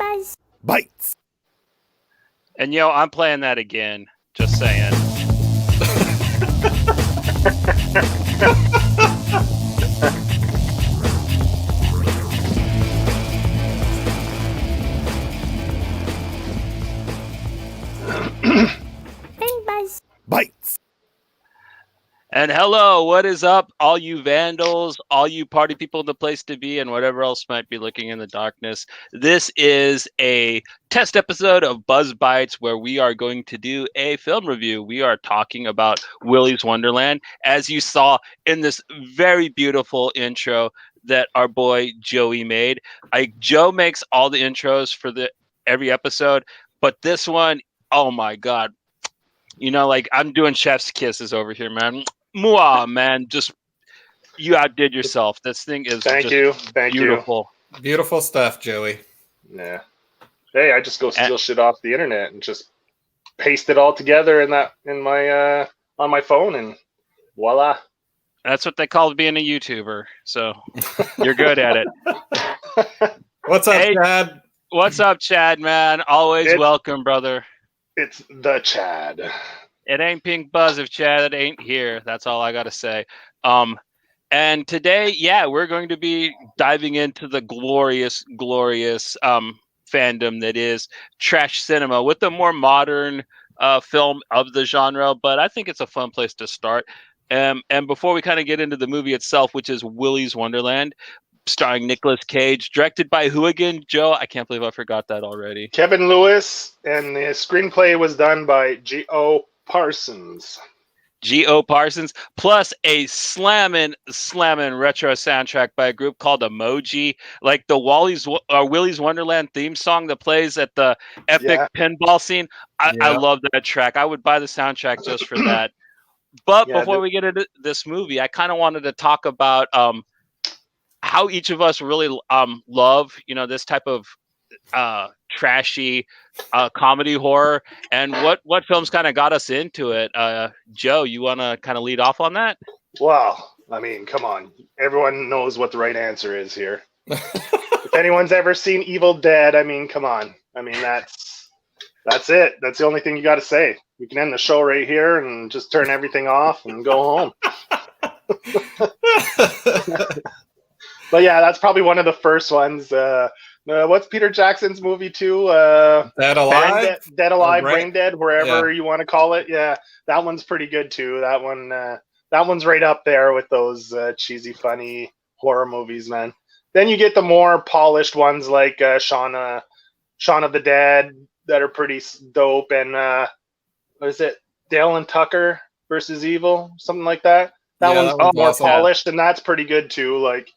Buzz. Bites. And yo, I'm playing that again. Just saying. Bing Buzz. Bites. And hello, what is up, all you vandals, all you party people in the place to be, and whatever else might be looking in the darkness. This is a test episode of Buzz Bites where we are going to do a film review. We are talking about Willy's Wonderland, as you saw in this very beautiful intro that our boy Joey made. Joe makes all the intros for every episode, but this one, oh my God. You know, like I'm doing chef's kisses over here, man. Mwah, man. Just you outdid yourself. This thing is Thank beautiful. you. Beautiful stuff, Joey. Yeah. Hey, I just go steal shit off the internet and just paste it all together in my on my phone, and voila. That's what they call being a YouTuber. So you're good at it. What's up, Hey, Chad? What's up, Chad, man? Always welcome, brother. It's the Chad. It ain't Pink Buzz if Chad ain't here. That's all I gotta say. And today, we're going to be diving into the glorious fandom that is trash cinema with a more modern film of the genre. But I think it's a fun place to start. And before we kind of get into the movie itself, which is Willy's Wonderland, starring Nicolas Cage, directed by who again, Joe? I can't believe I forgot that already. Kevin Lewis, and the screenplay was done by G.O. Parsons. G.O. Parsons, plus a slammin' retro soundtrack by a group called Emoji, like the Willy's Wonderland theme song that plays at the epic pinball scene. I love that track. I would buy the soundtrack just for that. But before we get into this movie, I kind of wanted to talk about how each of us really love, this type of trashy comedy horror, and what films kind of got us into it. Joe, you want to kind of lead off on that? Well, I mean, come on. Everyone knows what the right answer is here. If anyone's ever seen Evil Dead, I mean, come on. I mean, that's it. That's the only thing you got to say. We can end the show right here and just turn everything off and go home. But yeah, that's probably one of the first ones. What's Peter Jackson's movie too? Dead Alive? Dead Alive, Brain Dead, wherever you want to call it. Yeah, that one's pretty good too. That one's right up there with those cheesy, funny horror movies, man. Then you get the more polished ones like Shaun of the Dead that are pretty dope, and what is it? Dale and Tucker versus Evil, something like that. That one's more polished, and that's pretty good too. Like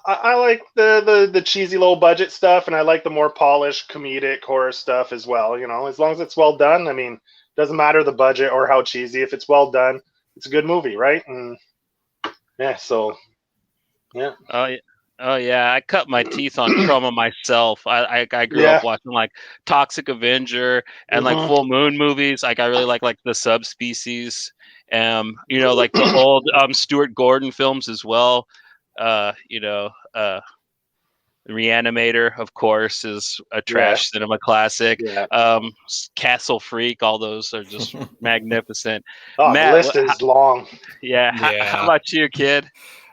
I like the cheesy low budget stuff, and I like the more polished comedic horror stuff as well. You know, as long as it's well done. I mean, doesn't matter the budget or how cheesy. If it's well done, it's a good movie, right? And yeah, so yeah. Oh yeah, I cut my teeth on Chroma myself. I grew up watching like Toxic Avenger and like Full Moon movies. Like I really like the Subspecies, like the old Stuart Gordon films as well. Reanimator, of course, is a trash cinema classic. Castle Freak, all those are just magnificent. Oh, Matt, the list is long. How about you, kid?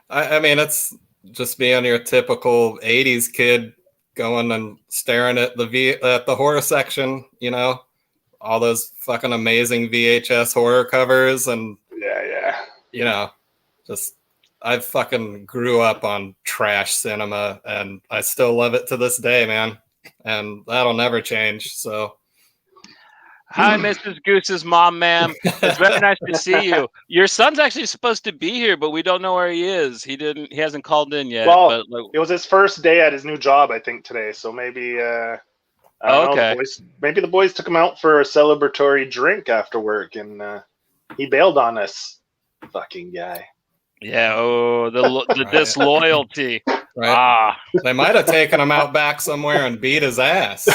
I mean, it's just being your typical 80s kid going and staring at the horror section, all those fucking amazing VHS horror covers, and just I fucking grew up on trash cinema, and I still love it to this day, man. And that'll never change. So, hi, Mrs. Goose's mom, ma'am. It's very nice to see you. Your son's actually supposed to be here, but we don't know where he is. He hasn't called in yet. Well, it was his first day at his new job, I think, today. So maybe, I don't know, maybe the boys took him out for a celebratory drink after work, and he bailed on us. Fucking guy. Yeah, the disloyalty. Right. They might have taken him out back somewhere and beat his ass.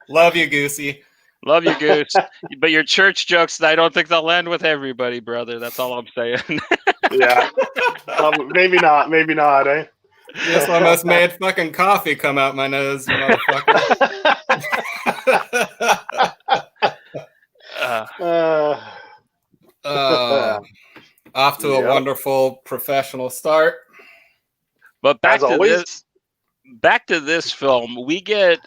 Love you, Goosey. Love you, Goose. But your church jokes, I don't think they'll land with everybody, brother. That's all I'm saying. Yeah. Maybe not, eh? You just almost made fucking coffee come out my nose, you motherfucker. Off to a wonderful professional start. But back As to always. this film, we get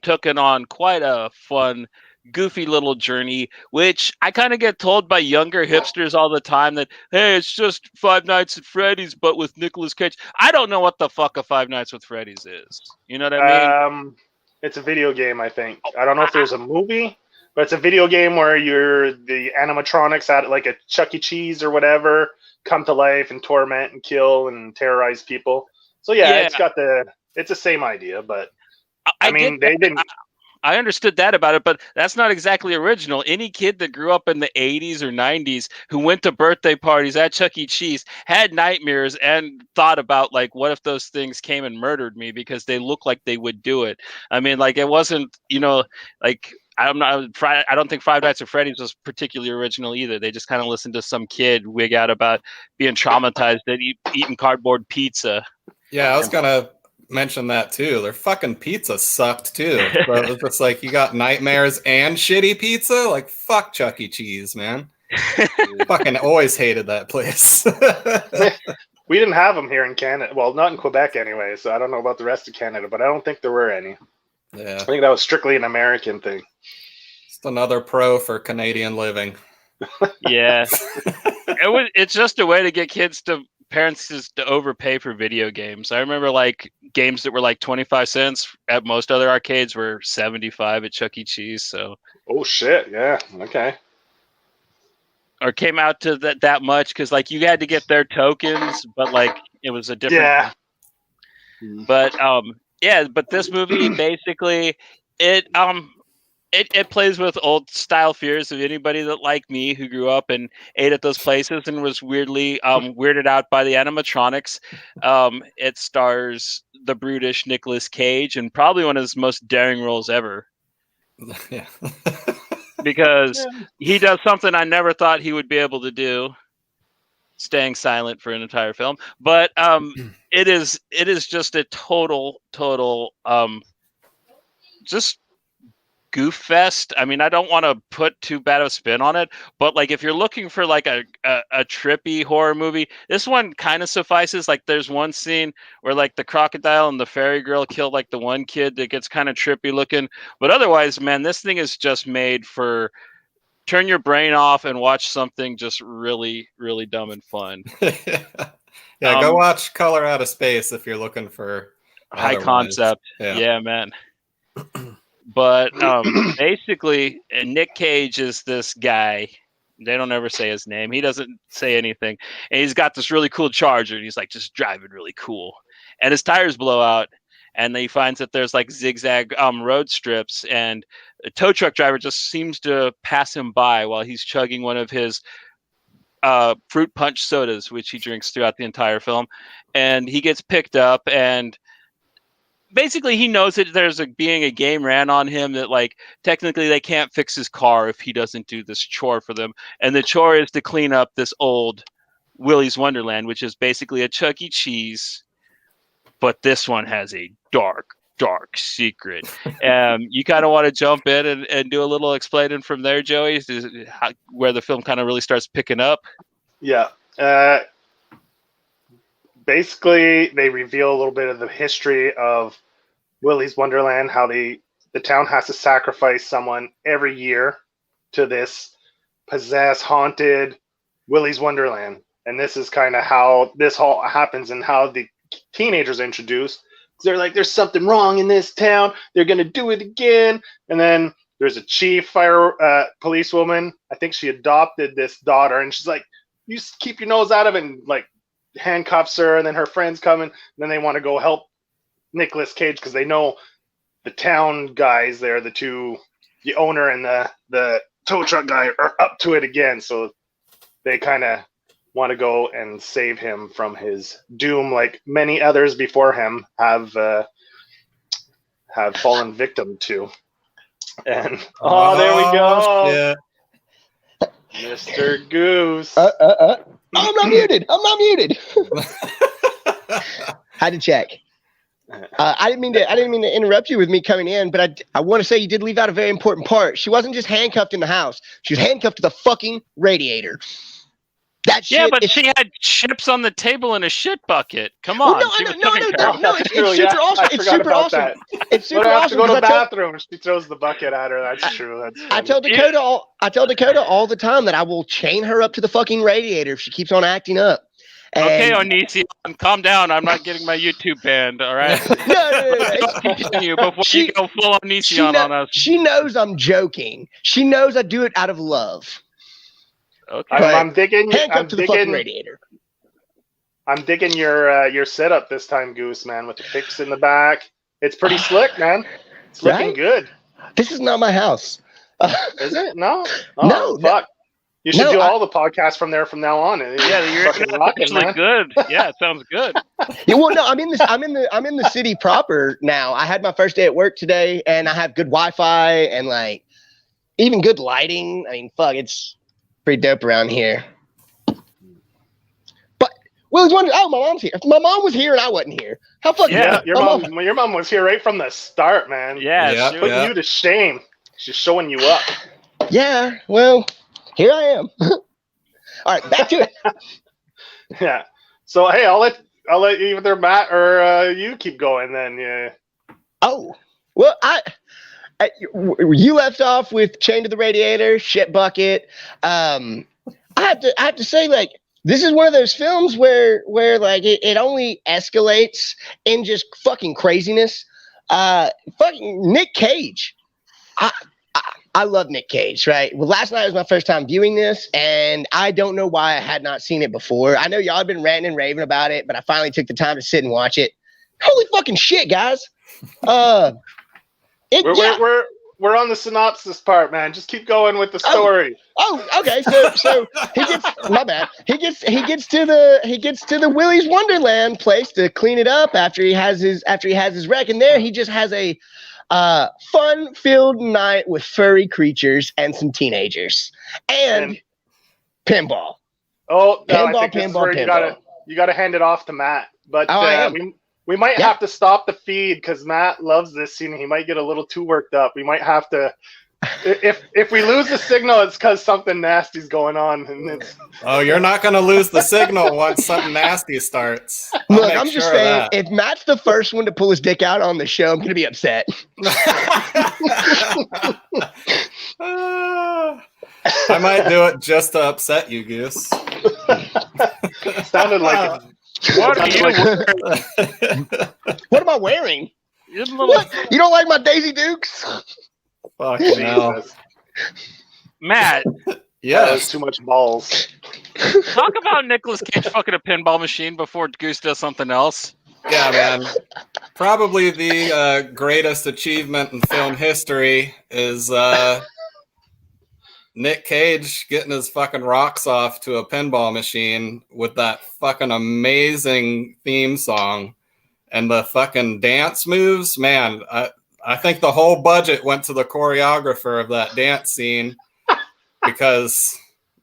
taken on quite a fun, goofy little journey, which I kind of get told by younger hipsters all the time that, hey, it's just Five Nights at Freddy's, but with Nicolas Cage. I don't know what the fuck a Five Nights with Freddy's is. You know what I mean? It's a video game, I think. I don't know if there's a movie, but it's a video game where you're the animatronics at like a Chuck E. Cheese or whatever come to life and torment and kill and terrorize people. So yeah. It's the same idea, but I mean, they didn't. I understood that about it, but that's not exactly original. Any kid that grew up in the 80s or 90s who went to birthday parties at Chuck E. Cheese had nightmares and thought about, like, what if those things came and murdered me because they look like they would do it. I mean, like, it wasn't, like, I don't think Five Nights at Freddy's was particularly original either. They just kind of listened to some kid wig out about being traumatized at eating cardboard pizza. Yeah, I was going to mention that too. Their fucking pizza sucked too. So it was just like, you got nightmares and shitty pizza? Like, fuck Chuck E. Cheese, man. Fucking always hated that place. We didn't have them here in Canada. Well, not in Quebec anyway, so I don't know about the rest of Canada, but I don't think there were any. Yeah. I think that was strictly an American thing. Just another pro for Canadian living. Yeah. It's just a way to get parents just to overpay for video games. I remember, like, games that were like 25 cents at most other arcades were 75 at Chuck E. Cheese. So. Oh shit! Yeah. Okay. Or came out to that much because, like, you had to get their tokens, but, like, it was a different. Yeah. But but this movie basically it plays with old style fears of anybody that, like me, who grew up and ate at those places and was weirdly weirded out by the animatronics. It stars the brutish Nicolas Cage and probably one of his most daring roles ever. Yeah. Because he does something I never thought he would be able to do, staying silent for an entire film. But it is just a total just goof fest. I mean, I don't want to put too bad of a spin on it, but, like, if you're looking for, like, a trippy horror movie, this one kind of suffices. Like, there's one scene where, like, the crocodile and the fairy girl kill, like, the one kid that gets kind of trippy looking, but otherwise, man, this thing is just made for turn your brain off and watch something just really, really dumb and fun. Yeah, go watch Color Out of Space if you're looking for high concept. Yeah, man. But basically, Nick Cage is this guy. They don't ever say his name. He doesn't say anything. And he's got this really cool Charger, and he's, like, just driving really cool. And his tires blow out, and then he finds that there's, like, zigzag road strips, and a tow truck driver just seems to pass him by while he's chugging one of his fruit punch sodas, which he drinks throughout the entire film. And he gets picked up, and basically he knows that there's being a game ran on him, that, like, technically they can't fix his car if he doesn't do this chore for them. And the chore is to clean up this old Willy's Wonderland, which is basically a Chuck E. Cheese, but this one has a dark secret. You kind of want to jump in and do a little explaining from there, Joey, where the film kind of really starts picking up. Yeah. Basically, they reveal a little bit of the history of Willy's Wonderland, how the town has to sacrifice someone every year to this possessed, haunted Willy's Wonderland. And this is kind of how this all happens and how the teenagers are introduced. They're like, there's something wrong in this town. They're going to do it again. And then there's a chief policewoman. I think she adopted this daughter. And she's like, you keep your nose out of it, and, like, handcuffs her. And then her friends come in. And then they want to go help Nicolas Cage because they know the town guys there, the owner and the tow truck guy, are up to it again. So they kind of want to go and save him from his doom, like many others before him have fallen victim to. And there we go. Yeah. Mr. Goose. I'm not muted. Had to check. I didn't mean to interrupt you with me coming in, but I want to say you did leave out a very important part. She wasn't just handcuffed in the house; she was handcuffed to the fucking radiator. That shit. Yeah, but she had chips on the table in a shit bucket. Come on. Well, no, it's super awesome. It's super awesome. It's super awesome. Go to the bathroom. She throws the bucket at her. That's true. That's funny. I tell Dakota all the time that I will chain her up to the fucking radiator if she keeps on acting up. And okay, Onision, calm down. I'm not getting my YouTube banned, all right? No. Continue before you go full Onision on us. She knows I'm joking. She knows I do it out of love. Okay. I'm digging to the fucking radiator. I'm digging your setup this time, Goose, man, with the picks in the back. It's pretty slick, man. It's looking good. This is not my house. Is it? No. Oh, no. Fuck. You should do all the podcasts from there from now on. Yeah, you're actually good. Yeah, it sounds good. Yeah, well, no, I'm in the city proper now. I had my first day at work today, and I have good Wi-Fi and like even good lighting. I mean, fuck, it's pretty dope around here. But Will's wondering, my mom's here. If my mom was here and I wasn't here, how fucking your mom was here right from the start, man. Yeah, she's putting you to shame. She's showing you up. Yeah, well. Here I am. All right, back to it. Yeah. So hey, I'll let either Matt or you keep going then. Yeah. Oh, well, you left off with chain to the radiator, shit bucket. I have to say, like, this is one of those films where like it only escalates in just fucking craziness. Fucking Nick Cage. I love Nick Cage, right? Well, last night was my first time viewing this, and I don't know why I had not seen it before. I know y'all have been ranting and raving about it, but I finally took the time to sit and watch it. Holy fucking shit, guys! We're on the synopsis part, man. Just keep going with the story. Oh, okay. So he gets my bad. He gets to the Willy's Wonderland place to clean it up after he has his wreck, and there he just has a fun-filled night with furry creatures and some teenagers and pinball. Oh, no, I think this is where you gotta hand it off to Matt. But we might have to stop the feed because Matt loves this scene. He might get a little too worked up. We might have to. If we lose the signal, it's because something nasty's going on. And you're not going to lose the signal once something nasty starts. Look, I'm just saying, if Matt's the first one to pull his dick out on the show, I'm going to be upset. I might do it just to upset you, Goose. Sounded like what are you wearing? What am I wearing? What? You don't like my Daisy Dukes? Fuck no. Matt. Yeah, there's too much balls. Talk about Nicolas Cage fucking a pinball machine before Goose does something else. Yeah, man. Probably the greatest achievement in film history is Nick Cage getting his fucking rocks off to a pinball machine with that fucking amazing theme song and the fucking dance moves. Man, I think the whole budget went to the choreographer of that dance scene because,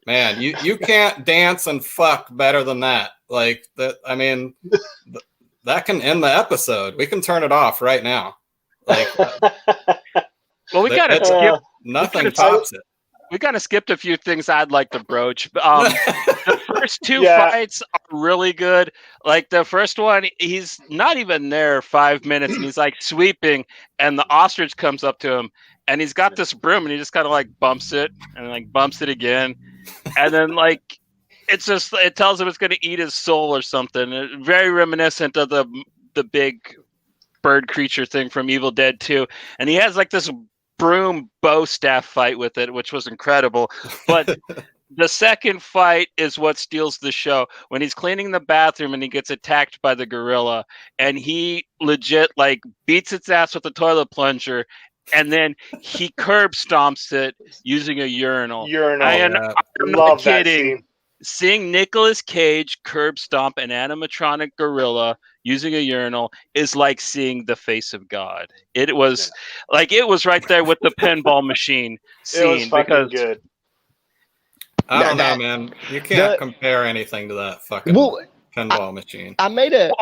man, you can't dance and fuck better than that. Like that, I mean, that can end the episode. We can turn it off right now. Like, well, we gotta skip. Nothing tops it. We kind of skipped a few things I'd like to broach. The first two fights are really good. Like the first one, he's not even there 5 minutes, and he's like sweeping, and the ostrich comes up to him, and he's got this broom, and he just kind of like bumps it, and like bumps it again, and then like it tells him it's going to eat his soul or something. Very reminiscent of the big bird creature thing from Evil Dead 2, and he has like this broom bow staff fight with it, which was incredible. But the second fight is what steals the show when he's cleaning the bathroom and he gets attacked by the gorilla, and he legit like beats its ass with a toilet plunger, and then he curb stomps it using a urinal. I'm not kidding. Seeing Nicolas Cage curb stomp an animatronic gorilla using a urinal is like seeing the face of God. It was it was right there with the pinball machine scene. It was fucking good. I don't know, man. You can't compare anything to that fucking pinball machine. I made a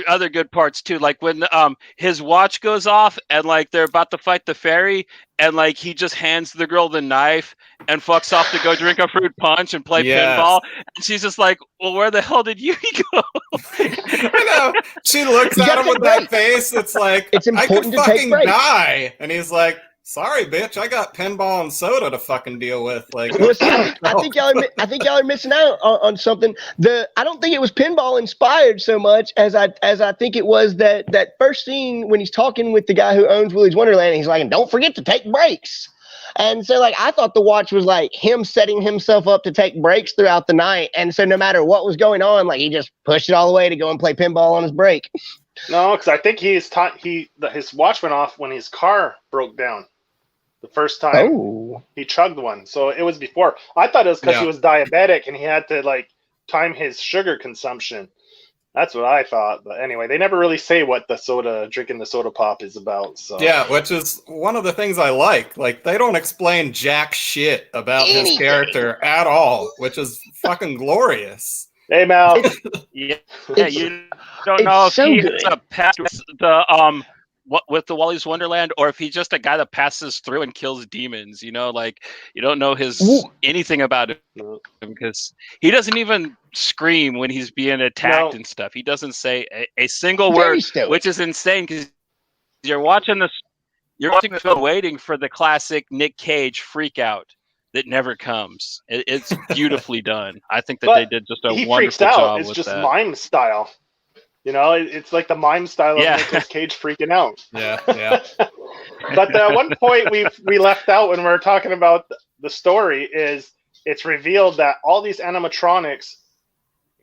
other good parts too, like when his watch goes off and like they're about to fight the fairy, and like he just hands the girl the knife and fucks off to go drink a fruit punch and play pinball, and she's just like, well, where the hell did you go? You know, she looks at him with that face. It's like, it's important I could to take fucking breaks. die, and he's like, sorry, bitch, I got pinball and soda to fucking deal with. Like, well, see, I think y'all are missing out on something. I don't think it was pinball inspired so much as I think it was that first scene when he's talking with the guy who owns Willy's Wonderland. And he's like, and don't forget to take breaks. And so, like, I thought the watch was like him setting himself up to take breaks throughout the night. And so, no matter what was going on, like, he just pushed it all the way to go and play pinball on his break. No, because I think his watch went off when his car broke down. The first time he chugged one. So it was before. I thought it was because he was diabetic and he had to like time his sugar consumption. That's what I thought. But anyway, they never really say what drinking the soda pop is about. So yeah, which is one of the things I like. Like, they don't explain jack shit about his character at all, which is fucking glorious. Hey, Mal. You don't know if he's a past with the Willy's Wonderland, or if he's just a guy that passes through and kills demons. You know, like, you don't know anything about him because he doesn't even scream when he's being attacked and stuff. He doesn't say a single word, which is insane because you're watching the film waiting for the classic Nick Cage freak out that never comes. It's beautifully done. I think that they did just a wonderful job. It's just mime style. You know, it's like the mime style of Nicolas Cage freaking out. Yeah. But the one point we left out when we were talking about the story is it's revealed that all these animatronics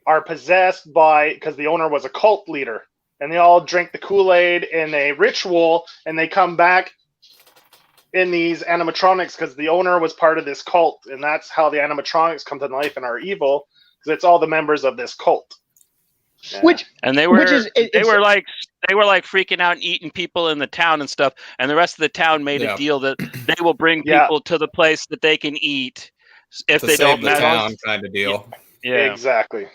are possessed because the owner was a cult leader. And they all drink the Kool-Aid in a ritual, and they come back in these animatronics because the owner was part of this cult. And that's how the animatronics come to life and are evil, because it's all the members of this cult. Yeah. They were like freaking out and eating people in the town and stuff, and the rest of the town made a deal that they will bring people to the place that they can eat if they don't the town kind of deal. Yeah, exactly.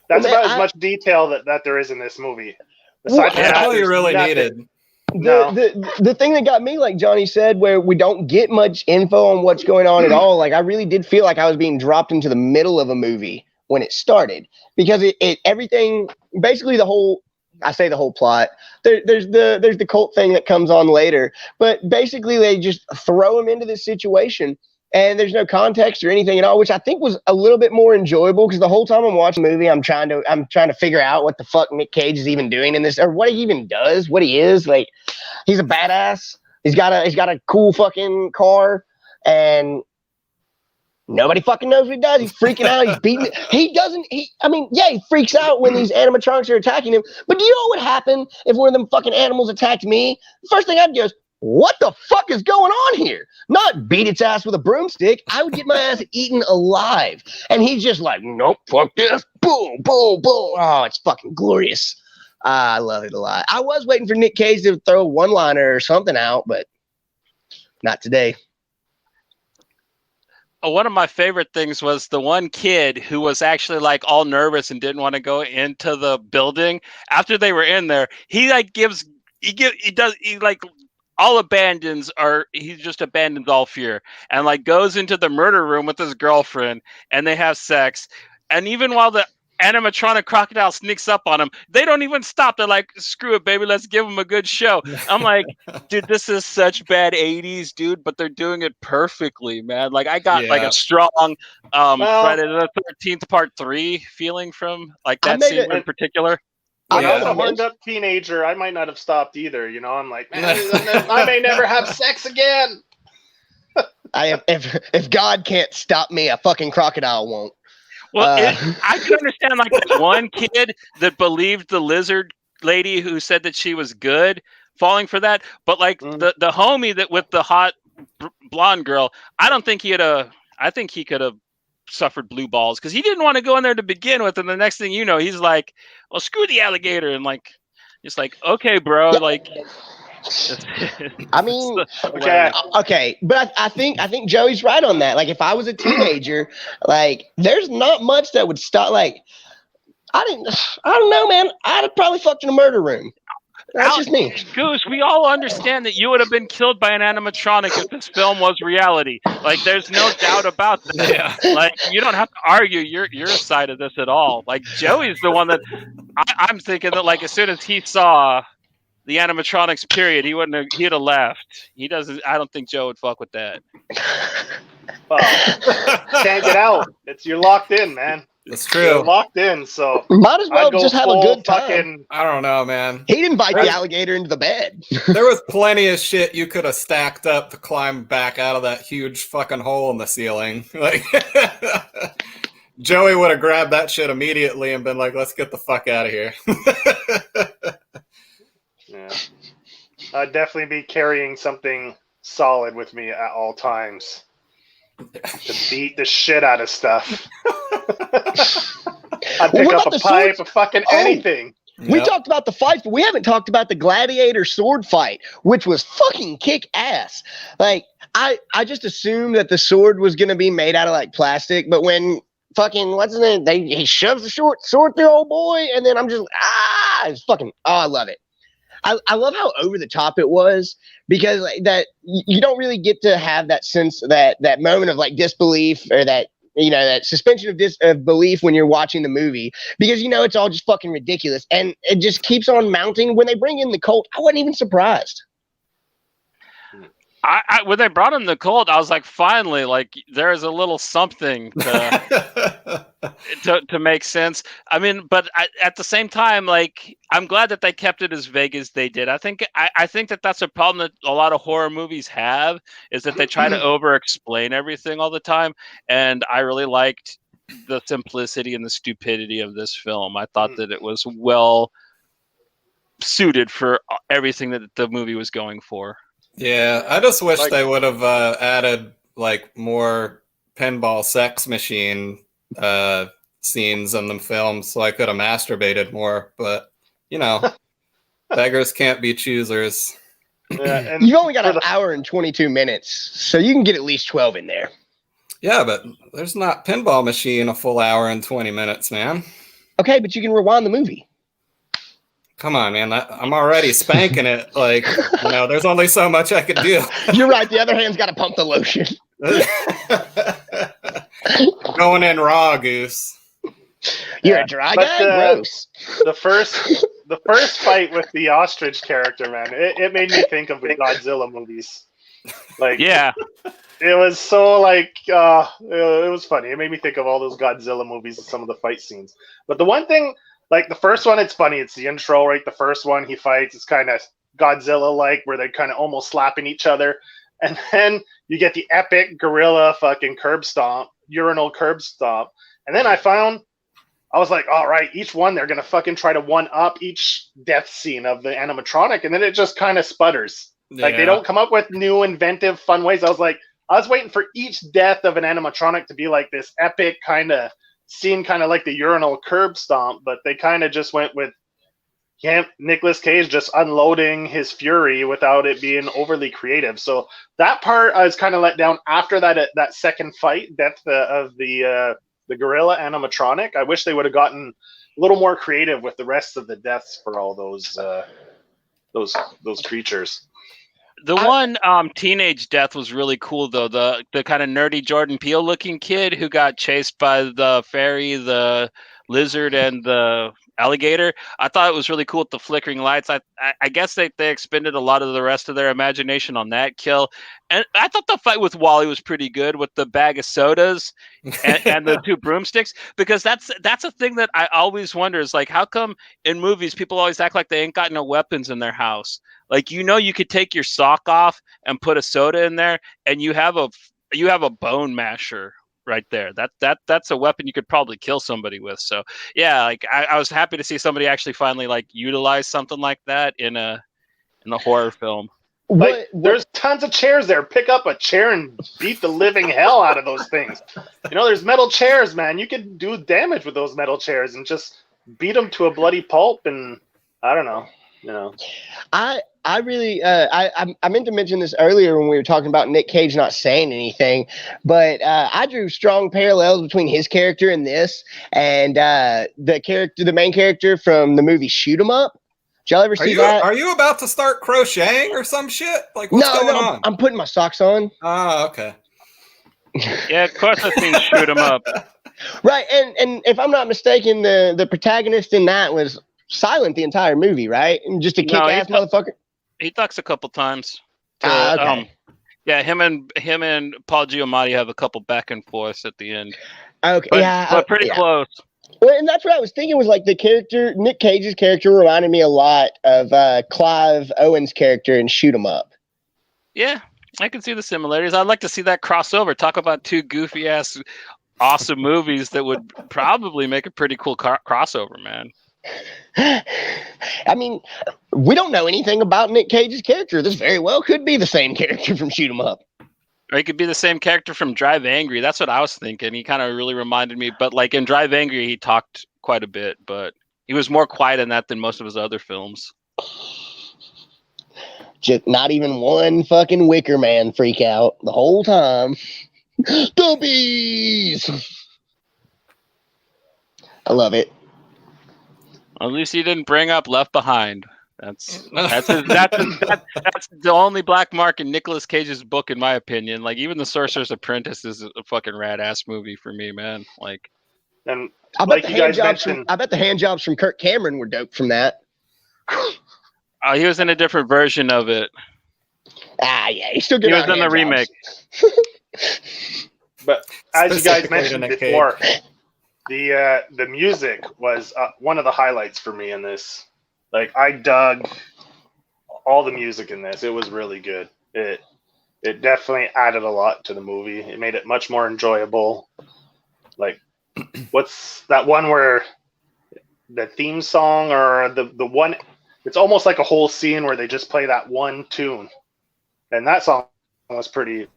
That's about as much detail that there is in this movie. That's all you really needed. The thing that got me, like Johnny said, where we don't get much info on what's going on at all, like I really did feel like I was being dropped into the middle of a movie when it started, because everything, basically the whole plot, there's the cult thing that comes on later, but basically they just throw him into this situation and there's no context or anything at all, which I think was a little bit more enjoyable, because the whole time I'm watching the movie, I'm trying to figure out what the fuck Nick Cage is even doing in this, or what he even does, what he is. Like, he's a badass. He's got a cool fucking car, and nobody fucking knows what he does. He's freaking out. He's beating it. He freaks out when these animatronics are attacking him. But do you know what would happen if one of them fucking animals attacked me? The first thing I'd go is, what the fuck is going on here? Not beat its ass with a broomstick. I would get my ass eaten alive. And he's just like, nope, fuck this. Boom, boom, boom. Oh, it's fucking glorious. I love it a lot. I was waiting for Nick Cage to throw a one-liner or something out, but not today. One of my favorite things was the one kid who was actually like all nervous and didn't want to go into the building. After they were in there, he just abandons all fear and like goes into the murder room with his girlfriend, and they have sex. And even while the animatronic crocodile sneaks up on him, they don't even stop. They're like, screw it, baby, let's give him a good show. I'm like, dude, this is such bad 80s, dude, but they're doing it perfectly, man. Like, I got like a strong Friday the 13th Part 3 feeling from like that scene in particular. I was a horned up teenager. I might not have stopped either. You know, I'm like, man, I may never have sex again. If God can't stop me, a fucking crocodile won't. Well, I could understand like that one kid that believed the lizard lady who said that she was good falling for that, but like the homie that with the hot blonde girl, I think he could have suffered blue balls because he didn't want to go in there to begin with, and the next thing you know, he's like, well, screw the alligator, and like, it's like, okay, bro, like. I mean, okay, but I think Joey's right on that. Like, if I was a teenager, like, there's not much that would stop. Like, I don't know, man. I'd have probably fucked in a murder room. That's just me. Goose, we all understand that you would have been killed by an animatronic if this film was reality. Like, there's no doubt about that. Yeah. Like, you don't have to argue your side of this at all. Like, Joey's the one that I'm thinking that, like, as soon as he saw the animatronics, period, he'd have left. He doesn't. I don't think Joe would fuck with that. Well, can't get out. You're locked in, man. That's true. You're locked in, so might as well just have a good time. I don't know, man. He'd invite the alligator into the bed. There was plenty of shit you could have stacked up to climb back out of that huge fucking hole in the ceiling. Like, Joey would have grabbed that shit immediately and been like, let's get the fuck out of here. Yeah. I'd definitely be carrying something solid with me at all times to beat the shit out of stuff. I'd pick up a pipe, a fucking anything. We talked about the fight, but we haven't talked about the gladiator sword fight, which was fucking kick ass. Like, I just assumed that the sword was going to be made out of like plastic, but when fucking, what's his name? He shoves the sword through old boy, and then I'm just, it's fucking, I love it. I love how over the top it was, because like, that you don't really get to have that sense, that moment of like disbelief, or that, you know, that suspension of belief when you're watching the movie, because you know it's all just fucking ridiculous, and it just keeps on mounting. When they bring in the Colt, I wasn't even surprised. When they brought in the Colt, I was like, finally, like, there is a little something to make sense. I mean, but at the same time, like, I'm glad that they kept it as vague as they did. I think that that's a problem that a lot of horror movies have, is that they try to over-explain everything all the time. And I really liked the simplicity and the stupidity of this film. I thought that it was well suited for everything that the movie was going for. Yeah, I just wish they would have added like more pinball sex machine scenes in the film, so I could have masturbated more. But you know, beggars can't be choosers. Yeah, and you've only got an hour and 22 minutes, so you can get at least 12 in there. Yeah, but there's not pinball machine a full hour and 20 minutes, man. Okay, but you can rewind the movie. Come on, man. I'm already spanking it. Like, you know, there's only so much I could do. You're right. The other hand's got to pump the lotion. Going in raw, Goose. You're a dry guy? Gross. The first fight with the ostrich character, man, it made me think of the Godzilla movies. Like, yeah. It was so, like, it was funny. It made me think of all those Godzilla movies and some of the fight scenes. But the one thing... Like, the first one, it's funny. It's the intro, right? The first one he fights, it's kind of Godzilla-like, where they're kind of almost slapping each other. And then you get the epic gorilla fucking urinal curb stomp. And then I was like, all right, each one, they're going to fucking try to one-up each death scene of the animatronic. And then it just kind of sputters. Yeah. Like, they don't come up with new, inventive, fun ways. I was waiting for each death of an animatronic to be like this epic kind of scene, kind of like the urinal curb stomp, but they kind of just went with Nicolas Cage just unloading his fury without it being overly creative. So that part I was kind of let down after that second fight, death of the gorilla animatronic. I wish they would have gotten a little more creative with the rest of the deaths for all those creatures. The one teenage death was really cool, though. The kind of nerdy Jordan Peele looking kid who got chased by the fairy, the lizard, and the alligator. I thought it was really cool with the flickering lights. I guess they expended a lot of the rest of their imagination on that kill. And I thought the fight with Wally was pretty good with the bag of sodas and the two broomsticks, because that's a thing that I always wonder is, like, how come in movies people always act like they ain't got no weapons in their house? Like, you know, you could take your sock off and put a soda in there, and you have a bone masher right there. That's a weapon you could probably kill somebody with. So yeah, like I was happy to see somebody actually finally like utilize something like that in the horror film. Like, there's tons of chairs there. Pick up a chair and beat the living hell out of those things. You know, there's metal chairs, man. You could do damage with those metal chairs and just beat them to a bloody pulp. And I don't know. You know, I really I meant to mention this earlier when we were talking about Nick Cage not saying anything, but I drew strong parallels between his character in this and the main character from the movie Shoot 'Em Up. Did y'all ever see that? Are you about to start crocheting or some shit? Like, what's going on? I'm putting my socks on. Oh, okay. Yeah, of course I've seen Shoot 'Em Up. Right, and if I'm not mistaken, the protagonist in that was silent the entire movie, right? And just a kick-ass motherfucker. He talks a couple times. Okay. Yeah, him and Paul Giamatti have a couple back and forths at the end. Okay, but pretty close. Well, and that's what I was thinking was like the character, Nick Cage's character reminded me a lot of Clive Owen's character in Shoot 'Em Up. Yeah, I can see the similarities. I'd like to see that crossover. Talk about two goofy ass, awesome movies that would probably make a pretty cool crossover, man. I mean, we don't know anything about Nick Cage's character. This very well could be the same character from Shoot 'Em Up. Or he could be the same character from Drive Angry. That's what I was thinking. He kind of really reminded me. But like in Drive Angry, he talked quite a bit, but he was more quiet in that than most of his other films. Just not even one fucking Wicker Man freak out the whole time. Dubbies! I love it. At least he didn't bring up Left Behind. That's the only black mark in Nicolas Cage's book, in my opinion. Like even The Sorcerer's Apprentice is a fucking rad ass movie for me, man. Like, and I bet like the hand jobs from Kirk Cameron were dope from that. He was in a different version of it. Yeah, he's still good. He was in the remake. But as you guys mentioned before, the music was one of the highlights for me in this. Like I dug all the music in this. It was really good. It definitely added a lot to the movie. It made it much more enjoyable. Like, what's that one where the theme song or the one? It's almost like a whole scene where they just play that one tune, and that song was pretty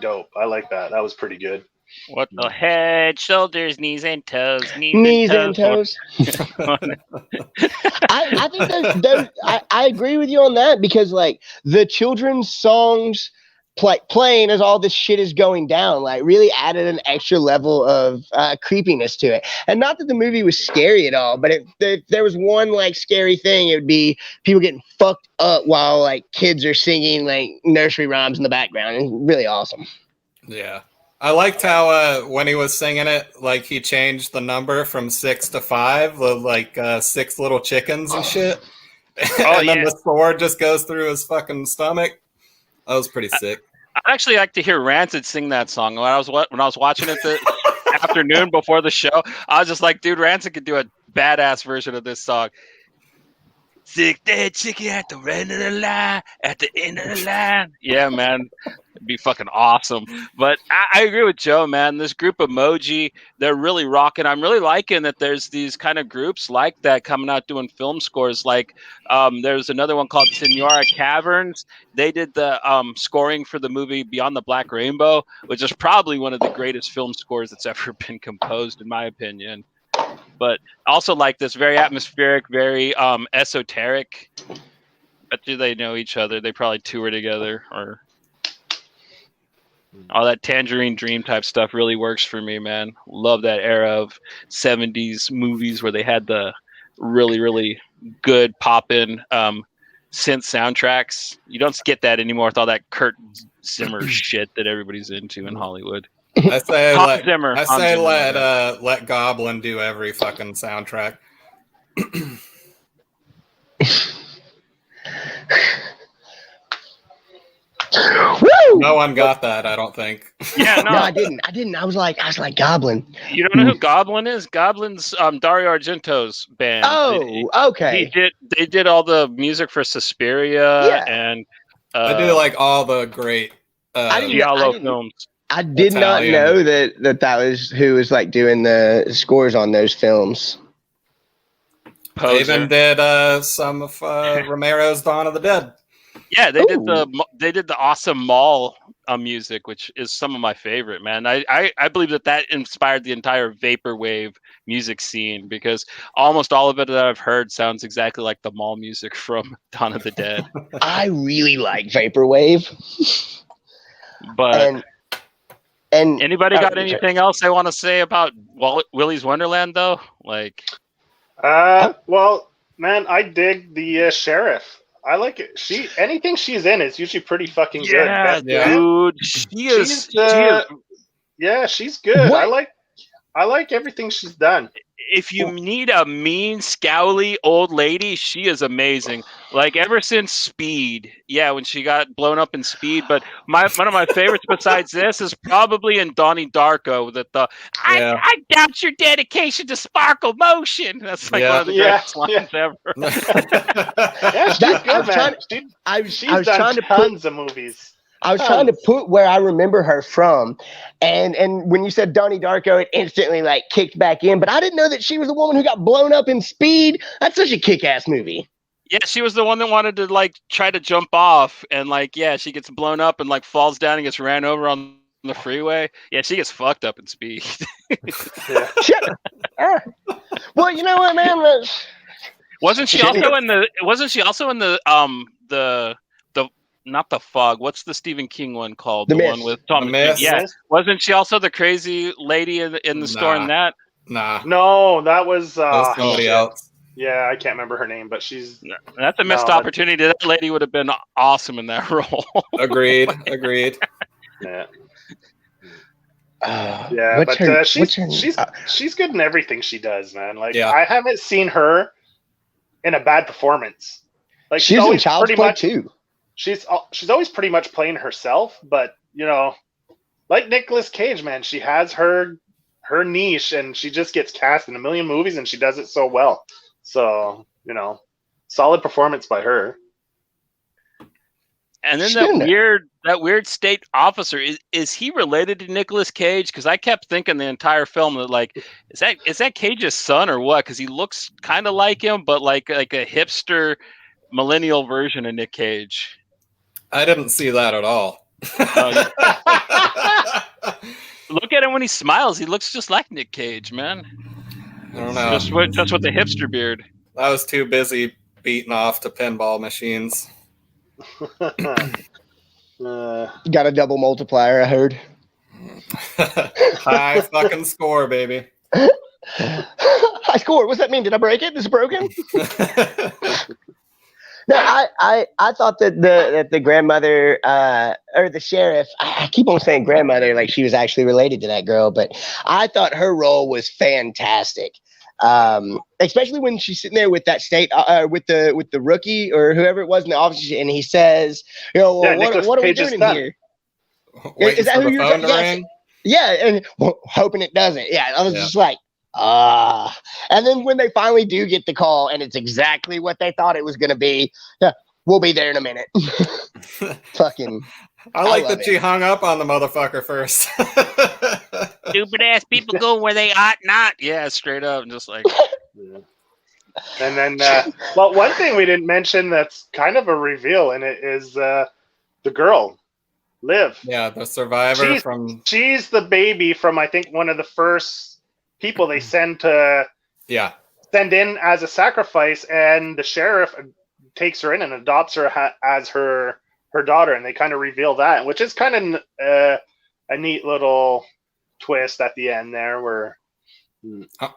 dope. I like that. That was pretty good. What the head, shoulders, knees and toes, knees and toes. I think those I agree with you on that because like the children's songs playing as all this shit is going down, like really added an extra level of creepiness to it. And not that the movie was scary at all, but if there was one like scary thing, it would be people getting fucked up while like kids are singing like nursery rhymes in the background. It's really awesome. Yeah. I liked how when he was singing it, like he changed the number from 6 to 5, like 6 little chickens and shit. And then the sword just goes through his fucking stomach. That was pretty sick. I'd actually like to hear Rancid sing that song. When I was watching it the afternoon before the show, I was just like, dude, Rancid could do a badass version of this song. Sick dead chicken at the end of the line, at the end of the line. Yeah, man. It'd be fucking awesome. But I agree with Joe, man. This group Emoji, they're really rocking. I'm really liking that there's these kind of groups like that coming out doing film scores. Like there's another one called Senora Caverns. They did the scoring for the movie Beyond the Black Rainbow, which is probably one of the greatest film scores that's ever been composed, in my opinion. But also like this very atmospheric, very esoteric. Bet you they know each other. They probably tour together or... all that Tangerine Dream type stuff really works for me, man. Love that era of 70s movies where they had the really, really good pop-in synth soundtracks. You don't get that anymore with all that Kurt Zimmer shit that everybody's into in Hollywood. I say Zimmer. Let Goblin do every fucking soundtrack. Woo! No one got that, I don't think. Yeah, no, I didn't. I was like Goblin. You don't know who Goblin is? Goblin's Dario Argento's band. Oh, okay. They did all the music for Suspiria and I do like all the great Giallo films. I did not know that was who was like doing the scores on those films. They even did some of Romero's Dawn of the Dead. Yeah, they did Ooh. the awesome mall music, which is some of my favorite, man. I believe that inspired the entire vaporwave music scene because almost all of it that I've heard sounds exactly like the mall music from Dawn of the Dead. I really like vaporwave. But And anybody got anything else they want to say about Willy's Wonderland though? Like, well, man, I dig the sheriff. I like it. Anything she's in is usually pretty fucking good. Dude, she's yeah, she's good. What? I like everything she's done. If you need a mean, scowly old lady, she is amazing. Like ever since Speed, when she got blown up in Speed. But one of my favorites besides this is probably in Donnie Darko. I doubt your dedication to sparkle motion. That's like one of the greatest lines ever. Yeah, she's good, man. She's done tons of movies. I was trying to put where I remember her from, and when you said Donnie Darko, it instantly like kicked back in. But I didn't know that she was the woman who got blown up in Speed. That's such a kick-ass movie. Yeah, she was the one that wanted to like try to jump off, and she gets blown up and like falls down and gets ran over on the freeway. Yeah, she gets fucked up in Speed. Well, you know what, man? Wasn't she also in the not The Fog? What's the Stephen King one called? The one with Tom. Yeah, wasn't she also the crazy lady in the store in that? Nah. No, that was somebody else. Yeah, I can't remember her name, but she's. That's a missed opportunity. That lady would have been awesome in that role. Agreed. Yeah. But she's good in everything she does, man. Like I haven't seen her in a bad performance. Like she's in Child's Play too. She's always pretty much playing herself, but like Nicolas Cage, man, she has her niche, and she just gets cast in a million movies, and she does it so well. So solid performance by her. And then that weird state officer, is he related to Nicolas Cage? Because I kept thinking the entire film that like is that Cage's son or what? Because he looks kind of like him, but like a hipster millennial version of Nick Cage. I didn't see that at all. Look at him when he smiles. He looks just like Nick Cage, man. I don't know. Just with the hipster beard. I was too busy beating off to pinball machines. Got a double multiplier, I heard. High fucking score, baby. High score. What's that mean? Did I break it? Is it broken? No, I thought that the grandmother or the sheriff, I keep on saying grandmother like she was actually related to that girl, but I thought her role was fantastic. Especially when she's sitting there with that state with the rookie or whoever it was in the office, and he says, what are we doing in here? Is that who you're talking about? Yeah, and hoping it doesn't. Yeah, I was just like, and then when they finally do get the call and it's exactly what they thought it was going to be, we'll be there in a minute. Fucking. I like that she hung up on the motherfucker first. Stupid ass people go where they ought not. Yeah, straight up, and just like. And then, well, one thing we didn't mention that's kind of a reveal, and it is the girl, Liv. Yeah, the survivor She's the baby from, I think, one of the first people they send in as a sacrifice, and the sheriff takes her in and adopts her as her daughter, and they kind of reveal that, which is kind of a neat little twist at the end there. Where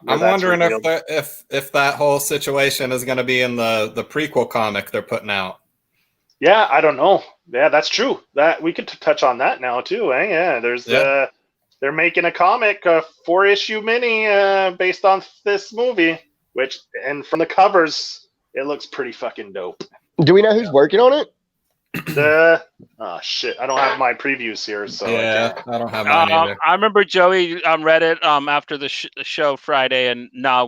I'm wondering if that whole situation is going to be in the prequel comic they're putting out. Yeah, I don't know. Yeah, that's true. That we could touch on that now too. Eh? Yeah, there's they're making a comic, a 4-issue mini based on this movie, and from the covers, it looks pretty fucking dope. Do we know who's working on it? Shit, I don't have my previews here, so I don't have mine either. I remember Joey read it after the show Friday, and I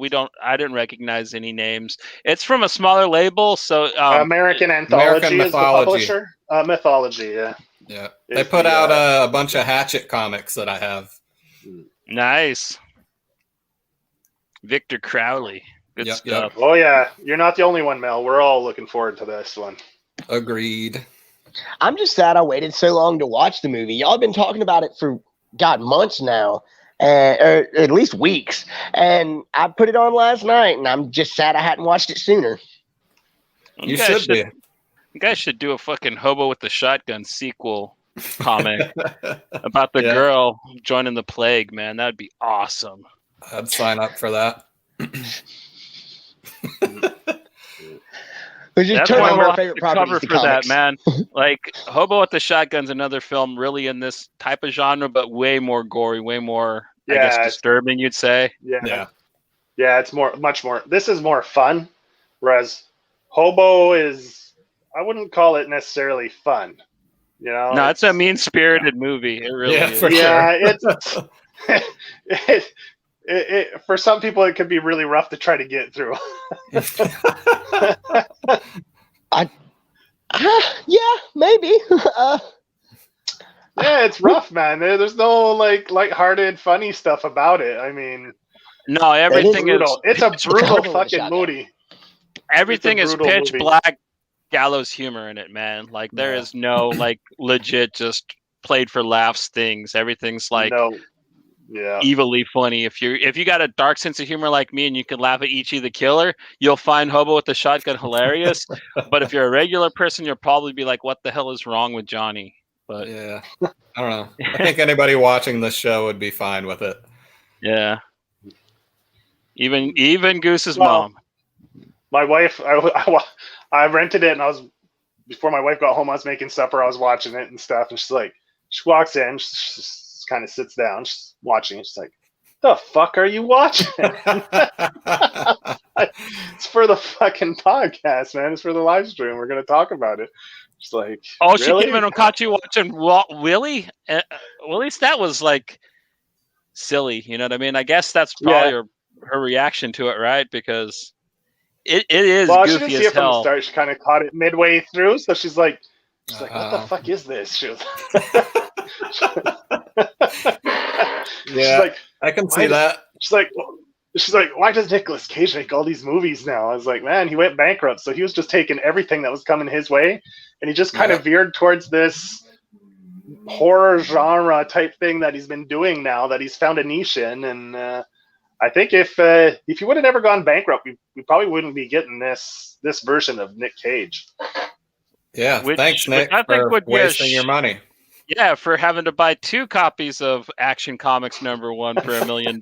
didn't recognize any names. It's from a smaller label, so American Anthology is the publisher. Mythology, yeah. Yeah, they put out a bunch of Hatchet comics that I have. Nice. Victor Crowley. Good stuff. Oh, yeah. You're not the only one, Mel. We're all looking forward to this one. Agreed. I'm just sad I waited so long to watch the movie. Y'all have been talking about it for months now, or at least weeks. And I put it on last night, and I'm just sad I hadn't watched it sooner. You should be. You guys should do a fucking Hobo with the Shotgun sequel comic about the girl joining the plague, man. That'd be awesome. I'd sign up for that. Which is That's one one of we'll our favorite properties. cover for that, man. Like Hobo with the Shotgun's another film really in this type of genre, but way more gory, way more, I guess, disturbing, you'd say. Yeah, it's much more. This is more fun, whereas Hobo is, I wouldn't call it necessarily fun. You know, no, it's a mean-spirited movie. It really is. For sure. It's for some people it could be really rough to try to get through. Yeah, maybe. Yeah, it's rough, man. There's no like lighthearted, funny stuff about it. I mean, no, everything is brutal. It's a brutal fucking movie. Everything is pitch movie. black gallows humor in it, man. Like there is no like legit just played for laughs things. Everything's like evilly funny. If you got a dark sense of humor like me and you can laugh at Ichi the Killer, you'll find Hobo with the Shotgun hilarious. But if you're a regular person, you'll probably be like, what the hell is wrong with Johnny? But yeah, I don't know. I think anybody watching this show would be fine with it. Yeah. Even Goose's mom. My wife, I rented it, and before my wife got home, I was making supper, I was watching it and stuff, and she walks in, she kind of sits down, she's watching it, she's like, the fuck are you watching? It's for the fucking podcast, man. It's for the live stream. We're going to talk about it. She's like, oh, really? She came in and caught you watching Willy? Well, at least that was like silly, you know what I mean? I guess that's probably her reaction to it, right? Because it is goofy she didn't see as it from the hell. start. She kind of caught it midway through, so she's like, what the fuck is this? She was she's like, I can see that. She's like, why does Nicolas Cage make all these movies now? I was like, man, he went bankrupt, so he was just taking everything that was coming his way, and he just kind of veered towards this horror genre type thing that he's been doing now, that he's found a niche in. And I think if he would have never gone bankrupt, we probably wouldn't be getting this version of Nick Cage. Yeah, thanks, Nick, for wasting your money. Yeah, for having to buy 2 copies of Action Comics #1 for $1 million.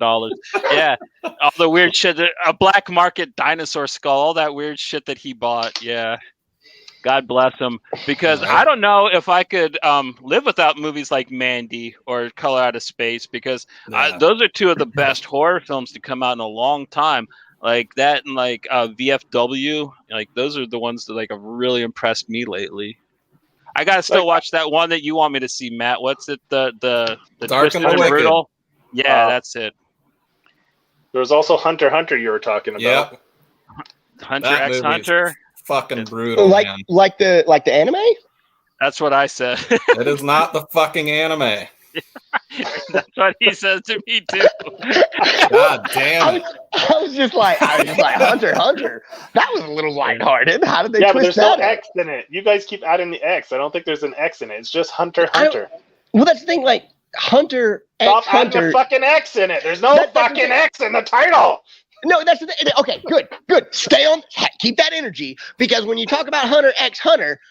Yeah, all the weird shit, a black market dinosaur skull, all that weird shit that he bought. Yeah, God bless him. Because I don't know if I could live without movies like Mandy or Color Out of Space, because those are 2 of the best horror films to come out in a long time. Like that and like VFW, like those are the ones that like have really impressed me lately. I gotta still watch that one that you want me to see, Matt. What's it? The Dark Twisted and the Brutal. Yeah, that's it. There was also Hunter x Hunter you were talking about. Yep. Hunter x Hunter. Fucking brutal. Like the anime. That's what I said. It is not the fucking anime. That's what he says to me too. God damn it! I was just like Hunter x Hunter. That was a little lighthearted. How did they twist but there's that? No X in it. You guys keep adding the X. I don't think there's an X in it. It's just Hunter x Hunter. Well, that's the thing. Like Hunter x Hunter. Stop adding the fucking X in it. There's no fucking X in the title. No, that's the thing. Okay, good. Stay on. Keep that energy, because when you talk about Hunter x Hunter,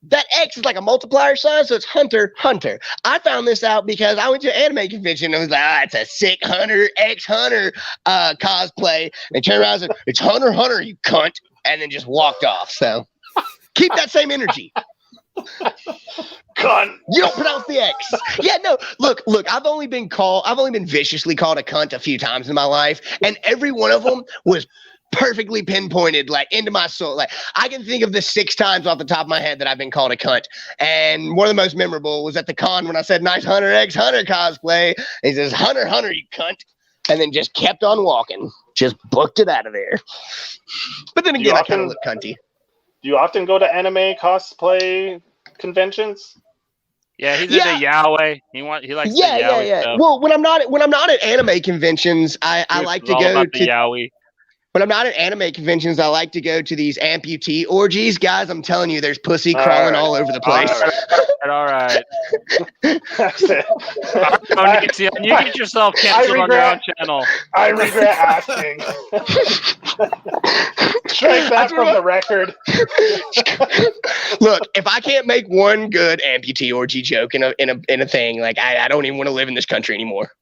that X is like a multiplier sign, so it's Hunter x Hunter. I found this out because I went to an anime convention and was like, it's a sick Hunter x Hunter cosplay. And turned around and said, it's Hunter x Hunter, you cunt, and then just walked off. So keep that same energy. Cunt. You don't pronounce the X. Yeah, no. Look. I've only been viciously called a cunt a few times in my life, and every one of them was perfectly pinpointed, like into my soul. Like I can think of the 6 times off the top of my head that I've been called a cunt, and one of the most memorable was at the con when I said, "Nice Hunter x Hunter cosplay." And he says, "Hunter x Hunter, you cunt," and then just kept on walking. Just booked it out of there. But then again, I kind of look cunty. Do you often go to anime cosplay conventions? Yeah, he's into Yahweh. He likes the Yahweh stuff. Well, when I'm not at anime conventions, I like to go to Yahweh. when I'm not at anime conventions, I like to go to these amputee orgies. Guys, I'm telling you, there's pussy crawling all over the place. All right. That's it. You get yourself canceled on your own channel. I regret asking. Strike that from the record. Look, if I can't make one good amputee orgy joke in a thing, like I don't even want to live in this country anymore.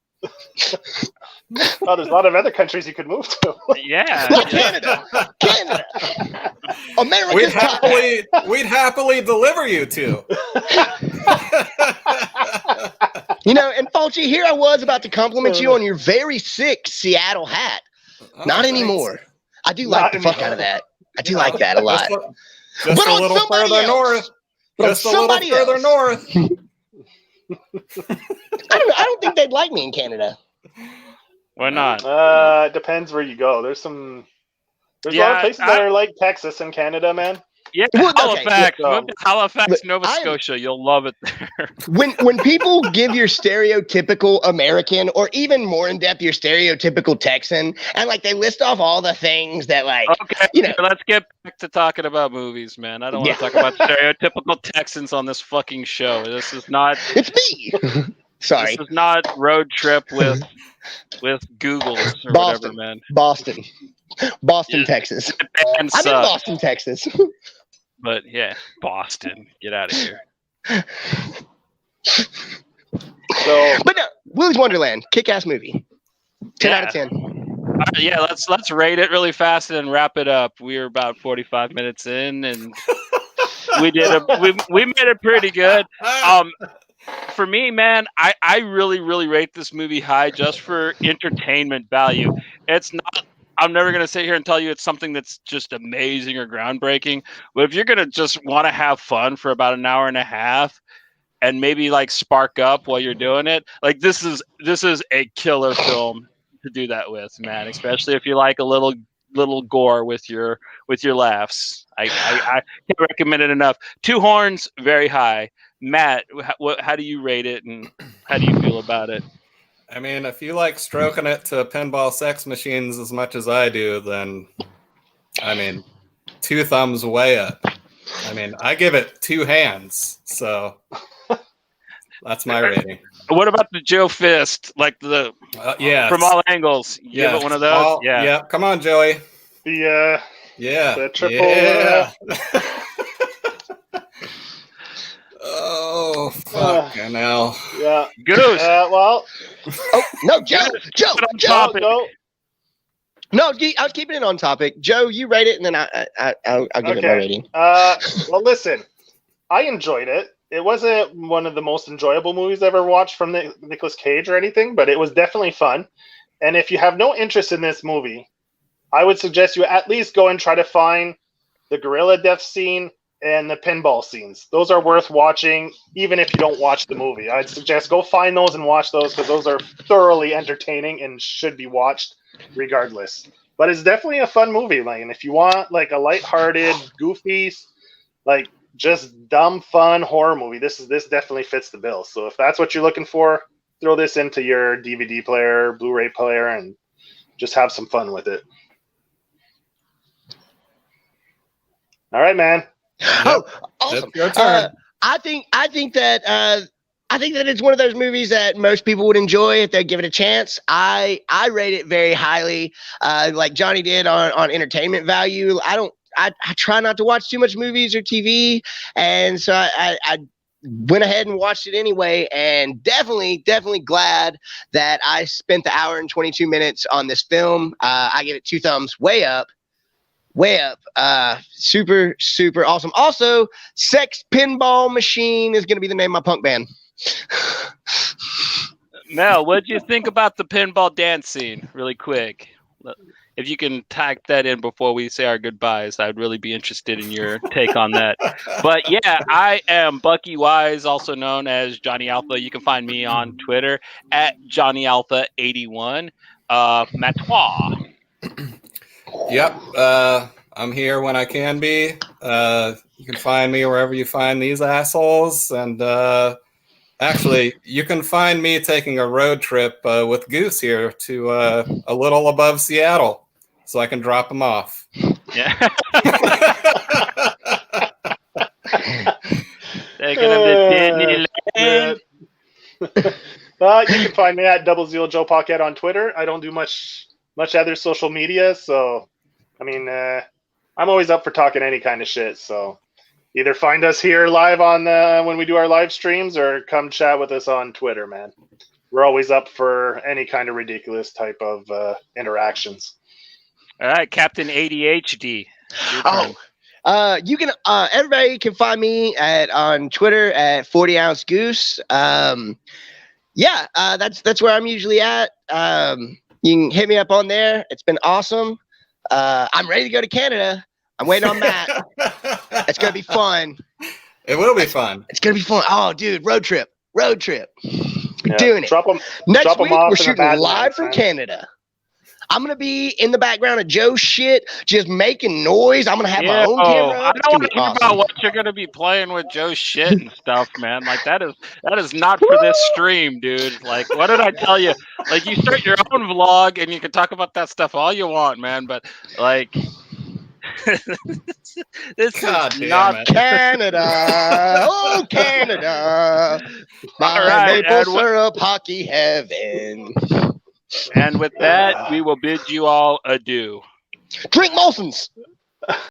Oh, there's a lot of other countries you could move to. Yeah. Like Canada. America's we'd happily deliver you to. And Fulci, here I was about to compliment you on your very sick Seattle hat. Not anymore. I do like the fuck out of that. I do like that a lot. Just But a on little somebody further else. north. Just a little further north. I don't think they'd like me in Canada. Why not? Depends where you go. There's a lot of places that are like Texas and Canada, man. Yeah, Well, Halifax. okay. Move to Halifax, Look, Nova Scotia. You'll love it there. When people give your stereotypical American, or even more in depth, your stereotypical Texan, and like they list off all the things that Okay, let's get back to talking about movies, man. I don't want to talk about stereotypical Texans on this fucking show. This is not. It's me. Sorry. This is not Road Trip with Googles or whatever, man. Boston, Texas. I'm in Boston, Texas. But yeah, Boston. Get out of here. But no, Willy's Wonderland, kick-ass movie. 10 out of 10. All right, yeah, let's rate it really fast and wrap it up. We're about 45 minutes in, and we made it pretty good. For me, man, I really, really rate this movie high just for entertainment value. It's not. I'm never going to sit here and tell you it's something that's just amazing or groundbreaking. But if you're going to just want to have fun for about an hour and a half and maybe like spark up while you're doing it, like this is a killer film to do that with, man, especially if you like a little gore with your laughs. I can't recommend it enough. 2 horns, very high. Matt, how do you rate it and how do you feel about it? I mean, if you like stroking it to pinball sex machines as much as I do, then, 2 thumbs way up. I mean, I give it 2 hands, so that's my rating. What about the Joe Fist, like the from all angles? Give it one of those. Yeah. Come on, Joey. The triple. Yeah. Oh, fucking hell. Yeah. Goose. Well. Oh, no, Joe. No. No, I was keeping it on topic. Joe, you rate it, and then I'll give it my rating. Well, listen, I enjoyed it. It wasn't one of the most enjoyable movies I ever watched from Nicolas Cage or anything, but it was definitely fun. And if you have no interest in this movie, I would suggest you at least go and try to find the gorilla death scene and the pinball scenes. Those are worth watching, even if you don't watch the movie. I'd suggest go find those and watch those because those are thoroughly entertaining and should be watched regardless. But it's definitely a fun movie. Like, and if you want like a lighthearted, goofy, like just dumb fun horror movie, this definitely fits the bill. So if that's what you're looking for, throw this into your DVD player, Blu-ray player, and just have some fun with it. All right, man. Oh, awesome! Your turn. I think that it's one of those movies that most people would enjoy if they give it a chance. I rate it very highly, like Johnny did on entertainment value. I try not to watch too much movies or TV, and so I went ahead and watched it anyway. And definitely glad that I spent the hour and 22 minutes on this film. I give it 2 thumbs, way up. Super awesome. Also, Sex Pinball Machine is going to be the name of my punk band. Mel, what did you think about the pinball dance scene? Really quick, if you can type that in before we say our goodbyes, I'd really be interested in your take on that. But yeah, I am Bucky Wise, also known as Johnny Alpha. You can find me on Twitter at JohnnyAlpha81. Matois. Yep. I'm here when I can be. You can find me wherever you find these assholes. And actually, you can find me taking a road trip with Goose here to a little above Seattle. so I can drop them off. Yeah. Taking them to Disneyland. You can find me at Double Zero Joe Pocket on Twitter. I don't do much other social media, so I mean, I'm always up for talking any kind of shit. So either find us here live on when we do our live streams, or come chat with us on Twitter, man. We're always up for any kind of ridiculous type of interactions. All right, Captain ADHD. You can everybody can find me on Twitter at 40 ounce goose. That's where I'm usually at. You can hit me up on there. It's been awesome. I'm ready to go to Canada. I'm waiting on that. It's gonna be fun. It will be fun. It's gonna be fun. Oh, dude, road trip. We're doing it. Next week we're shooting live from Canada. I'm going to be in the background of Joe's shit, just making noise. I'm going to have my own camera. I don't want to hear about what you're going to be playing with Joe's shit and stuff, man. Like, that is not for this stream, dude. Like, what did I tell you? Like, you start your own vlog, and you can talk about that stuff all you want, man. But, like, this is not Canada. Oh, Canada. My maple syrup hockey heaven. And with that, we will bid you all adieu. Drink Molson's.